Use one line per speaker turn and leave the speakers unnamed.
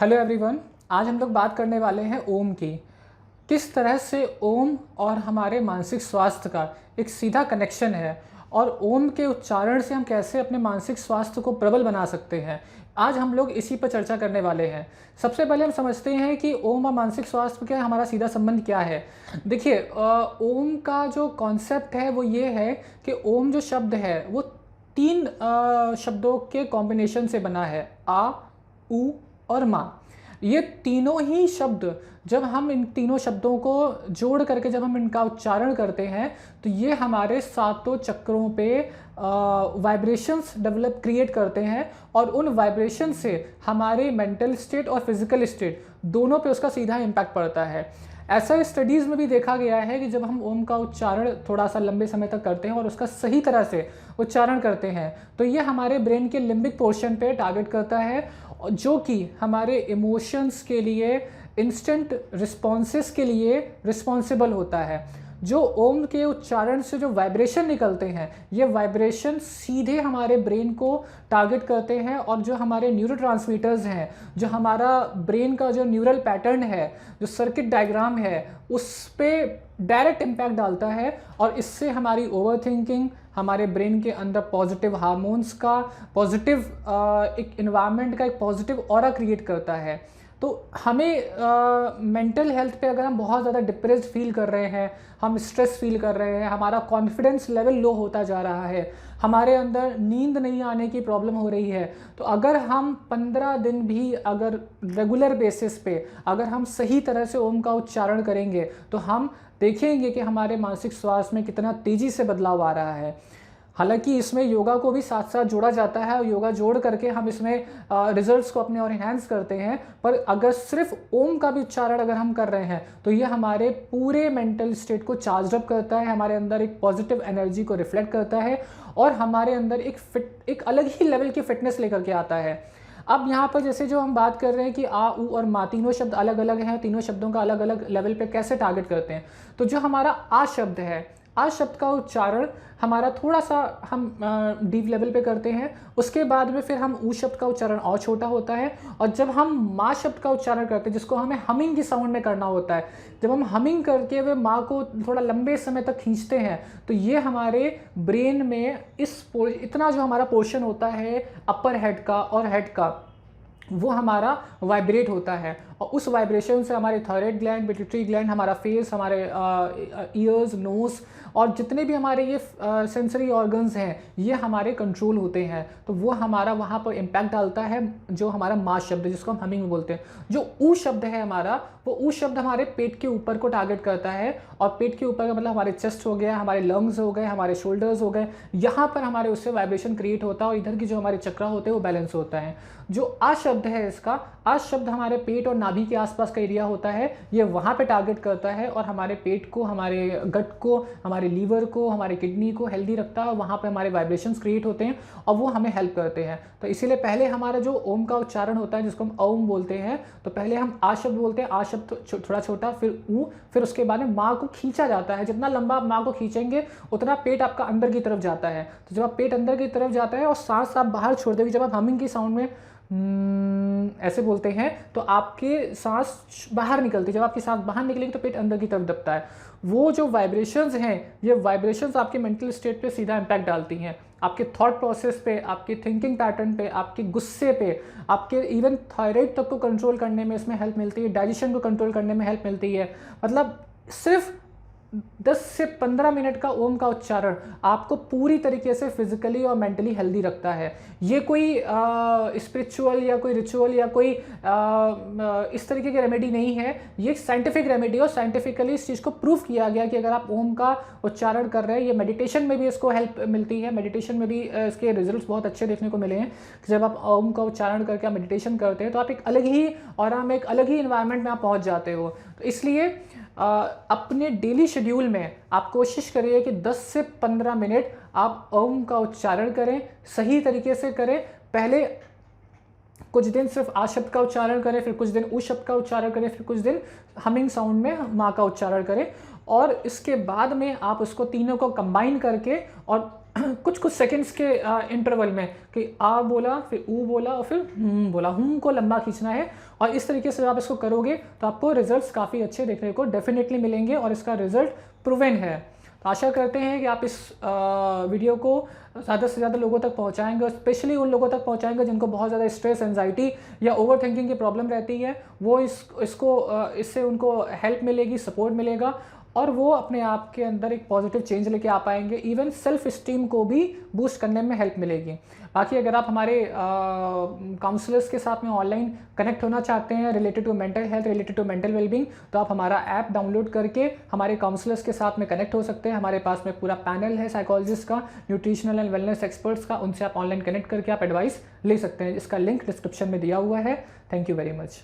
Hello everyone. आज हम लोग बात करने वाले हैं ओम की। किस तरह से ओम और हमारे मानसिक स्वास्थ्य का एक सीधा कनेक्शन है और ओम के उच्चारण से हम कैसे अपने मानसिक स्वास्थ्य को प्रबल बना सकते हैं। आज हम लोग इसी पर चर्चा करने वाले हैं। सबसे पहले हम समझते हैं कि ओम और मानसिक स्वास्थ्य का हमारा सीधा संबंध क्या है। देखिए, ओम का जो कॉन्सेप्ट है वो ये है कि ओम जो शब्द है वो तीन शब्दों के कॉम्बिनेशन से बना है, आ, उ और माँ। ये तीनों ही शब्द, जब हम इन तीनों शब्दों को जोड़ करके जब हम इनका उच्चारण करते हैं तो ये हमारे सातों चक्रों पे वाइब्रेशंस डेवलप क्रिएट करते हैं और उन वाइब्रेशन से हमारे मेंटल स्टेट और फिजिकल स्टेट दोनों पे उसका सीधा इम्पैक्ट पड़ता है। ऐसा स्टडीज़ में भी देखा गया है कि जब हम ओम का उच्चारण थोड़ा सा लंबे समय तक करते हैं और उसका सही तरह से उच्चारण करते हैं तो ये हमारे ब्रेन के लिम्बिक पोर्शन पे टारगेट करता है, जो कि हमारे इमोशंस के लिए, इंस्टेंट रिस्पॉन्सेस के लिए रिस्पॉन्सिबल होता है। जो ओम के उच्चारण से जो वाइब्रेशन निकलते हैं ये वाइब्रेशन सीधे हमारे ब्रेन को टारगेट करते हैं और जो हमारे न्यूरोट्रांसमीटर्स हैं, जो हमारा ब्रेन का जो न्यूरल पैटर्न है, जो सर्किट डायग्राम है, उस पर डायरेक्ट इम्पैक्ट डालता है और इससे हमारी ओवर थिंकिंग, हमारे ब्रेन के अंदर पॉजिटिव हार्मोन्स का, पॉजिटिव एक इन्वायरमेंट का एक पॉजिटिव ऑरा क्रिएट करता है। तो हमें मेंटल हेल्थ पे अगर हम बहुत ज़्यादा डिप्रेस्ड फील कर रहे हैं, हम स्ट्रेस फील कर रहे हैं, हमारा कॉन्फिडेंस लेवल लो होता जा रहा है, हमारे अंदर नींद नहीं आने की प्रॉब्लम हो रही है, तो अगर हम 15 दिन भी अगर रेगुलर बेसिस पे अगर हम सही तरह से ओम का उच्चारण करेंगे तो हम देखेंगे कि हमारे मानसिक स्वास्थ्य में कितना तेज़ी से बदलाव आ रहा है। हालांकि इसमें योगा को भी साथ साथ जोड़ा जाता है और योगा जोड़ करके हम इसमें रिजल्ट्स को अपने और इन्हांस करते हैं, पर अगर सिर्फ ओम का भी उच्चारण अगर हम कर रहे हैं तो ये हमारे पूरे मेंटल स्टेट को चार्ज अप करता है, हमारे अंदर एक पॉजिटिव एनर्जी को रिफ्लेक्ट करता है और हमारे अंदर एक अलग ही लेवल की फिटनेस लेकर के आता है। अब यहाँ पर जैसे जो हम बात कर रहे हैं कि आ, उ और मा तीनों शब्द अलग अलग हैं, तीनों शब्दों का अलग अलग लेवल पे कैसे टारगेट करते हैं, तो जो हमारा आ शब्द है, आ शब्द का उच्चारण हमारा थोड़ा सा हम डीप लेवल पे करते हैं, उसके बाद में फिर हम ऊ शब्द का उच्चारण और छोटा होता है और जब हम माँ शब्द का उच्चारण करते हैं जिसको हमें हमिंग की साउंड में करना होता है, जब हम हमिंग करके वे माँ को थोड़ा लंबे समय तक खींचते हैं तो ये हमारे ब्रेन में इतना जो हमारा पोर्शन होता है अपर हेड का और हेड का वो हमारा वाइब्रेट होता है और उस वाइब्रेशन से हमारे थायराइड ग्लैंड, पिट्यूटरी ग्लैंड, हमारा फेस, हमारे ईयर्स, नोज और जितने भी हमारे ये सेंसरी ऑर्गन्स हैं ये हमारे कंट्रोल होते हैं, तो वो हमारा वहाँ पर इम्पैक्ट डालता है। जो हमारा माँ शब्द जिसको हम हमिंग बोलते हैं, जो ऊ शब्द है हमारा, वो ऊ शब्द हमारे पेट के ऊपर को टारगेट करता है और पेट के ऊपर का मतलब हमारे चेस्ट हो गया, हमारे लंग्स हो गए, हमारे शोल्डर्स हो गए, यहाँ पर हमारे उससे वाइब्रेशन क्रिएट होता है और इधर की जो हमारे चक्रा होते हैं वो बैलेंस होता है। जो आ शब्द है, इसका आ शब्द हमारे पेट और नाभि के आसपास का एरिया होता है, ये वहाँ पे टारगेट करता है और हमारे पेट को, हमारे गट को, हमारे लीवर को, हमारे किडनी को हेल्दी रखता है और वहाँ पे हमारे वाइब्रेशंस क्रिएट होते हैं और वो हमें हेल्प करते हैं। तो इसीलिए पहले हमारा जो ओम का उच्चारण होता है जिसको हम ओम बोलते हैं, तो पहले हम आ शब्द बोलते हैं, आ शब्द थोड़ा छोटा, फिर ऊ, फिर उसके बाद में माँ को खींचा जाता है। जितना लंबा आप माँ को खींचेंगे उतना पेट आपका अंदर की तरफ जाता है, तो जब आप पेट अंदर की तरफ जाता है और सांस आप बाहर छोड़ देंगे, जब आप हमिंग की साउंड में ऐसे बोलते हैं तो आपके सांस बाहर निकलती है, जब आपकी सांस बाहर निकलेगी तो पेट अंदर की तरफ दबता है। वो जो वाइब्रेशंस हैं, ये वाइब्रेशंस आपके मेंटल स्टेट पे सीधा इम्पैक्ट डालती हैं, आपके थॉट प्रोसेस पे, आपके थिंकिंग पैटर्न पे, आपके गुस्से पे, आपके इवन थायराइड तक को कंट्रोल करने में इसमें हेल्प मिलती है, डाइजेशन को कंट्रोल करने में हेल्प मिलती है। मतलब सिर्फ 10 से 15 मिनट का ओम का उच्चारण आपको पूरी तरीके से फिजिकली और मेंटली हेल्दी रखता है। ये कोई स्पिरिचुअल या कोई रिचुअल या कोई इस तरीके की रेमेडी नहीं है, ये साइंटिफिक रेमेडी और साइंटिफिकली इस चीज़ को प्रूव किया गया कि अगर आप ओम का उच्चारण कर रहे हैं, ये मेडिटेशन में भी इसको हेल्प मिलती है, मेडिटेशन में भी इसके रिजल्ट्स बहुत अच्छे देखने को मिले हैं कि जब आप ओम का उच्चारण करके आप मेडिटेशन करते हैं तो आप एक अलग ही और हम एक अलग ही इन्वायरमेंट में आप पहुँच जाते हो। तो इसलिए अपने डेली शेड्यूल में आप कोशिश करिए कि 10 से 15 मिनट आप ओम का उच्चारण करें, सही तरीके से करें। पहले कुछ दिन सिर्फ आ शब्द का उच्चारण करें, फिर कुछ दिन उ शब्द का उच्चारण करें, फिर कुछ दिन हमिंग साउंड में माँ का उच्चारण करें, और इसके बाद में आप उसको तीनों को कंबाइन करके और कुछ कुछ सेकंड्स के इंटरवल में कि आ बोला, फिर ऊ बोला और फिर बोला, को लंबा खींचना है। और इस तरीके से आप इसको करोगे तो आपको रिजल्ट्स काफ़ी अच्छे देखने को डेफिनेटली मिलेंगे और इसका रिजल्ट प्रूवन है। तो आशा करते हैं कि आप इस वीडियो को ज़्यादा से ज़्यादा लोगों तक पहुंचाएंगे, और स्पेशली उन लोगों तक पहुंचाएंगे जिनको बहुत ज़्यादा स्ट्रेस, एंजाइटी या ओवर थिंकिंग की प्रॉब्लम रहती है। वो इससे उनको हेल्प मिलेगी, सपोर्ट मिलेगा, और वो अपने आप के अंदर एक पॉजिटिव चेंज लेके आ पाएंगे। इवन सेल्फ स्टीम को भी बूस्ट करने में हेल्प मिलेगी। बाकी अगर आप हमारे काउंसलर्स के साथ में ऑनलाइन कनेक्ट होना चाहते हैं related to mental health, related to mental wellbeing, तो आप हमारा ऐप डाउनलोड करके हमारे काउंसलर्स के साथ में कनेक्ट हो सकते हैं। हमारे पास में पूरा पैनल है साइकोलॉजिस्ट का, न्यूट्रिशनल एंड वेलनेस एक्सपर्ट्स का, उनसे आप ऑनलाइन कनेक्ट करके आप एडवाइस ले सकते हैं। इसका लिंक डिस्क्रिप्शन में दिया हुआ है। Thank you very much.